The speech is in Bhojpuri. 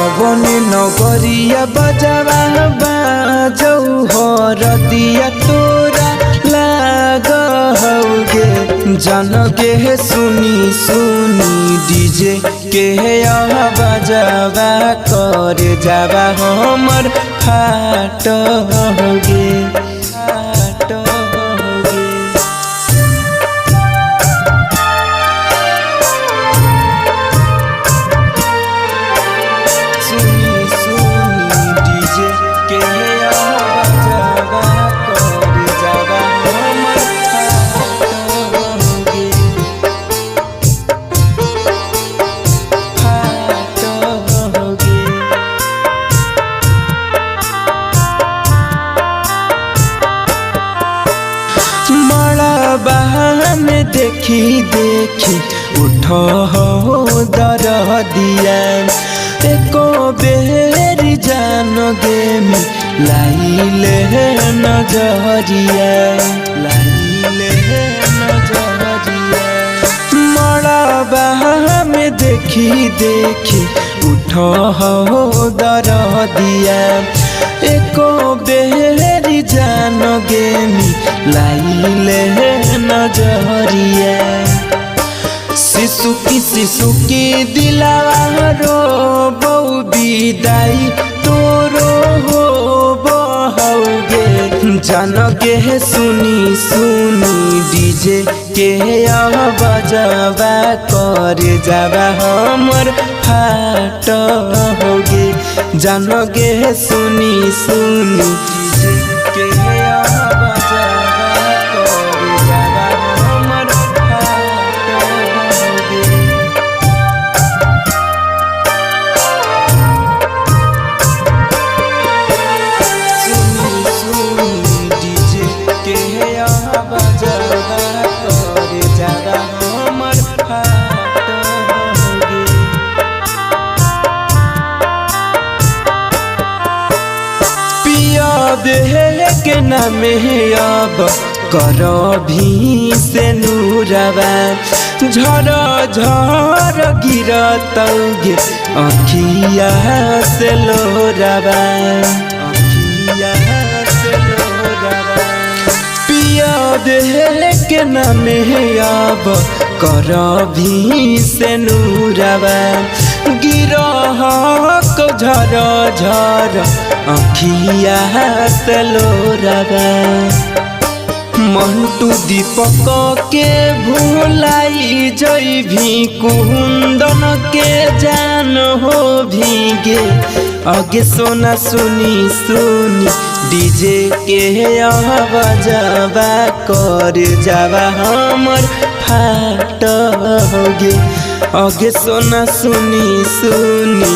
कवन नगरिया बजावा बाजौ हरदिया तोरा लाग हौगे जन के सुनी सुनी डीजे के बजावा कर जावा हमर फाट होगे फाट होगे। सुनी सुनी डीजे के बजावा कर जावा हमर फाट होगे फाट होगे। मड़बा में देखी देखी उठ हो दर दिया एको बेरी जान गे लाइले नजरिया लाइले नजरिया। मड़बा में देखी देखी उठ हो दर दिया एको बेरी जान गे लाइले नजरिया। शिशु की दिलावा रो बहु विदाई तोरो हो बहुगे जन के सुनी सुनी डीजे के बजावा कर जावा हमर फाट होगे जन के सुनी सुनी डीजे के बजावा कर जावा हमर फाट होगे। सुनी सुनी डीजे के बजावा कर जावा हमर फाट होगे। पिया देह के नामे अब कर भी से नूरवा झर झर गिरतौगे अखिया से लोरवा अखिया से लोरवा। पिया देह के नामे अब कर भी से नूरवा गिरह को झर झर अखिया से लोरवा। मंटू दीपक के भूलाई जई भी कुंदन के जान हो भीगे आगे सोना सुनी सुनी डीजे के बजावा कर जावा हमर फाट होगे आगे सोना सुनी सुनी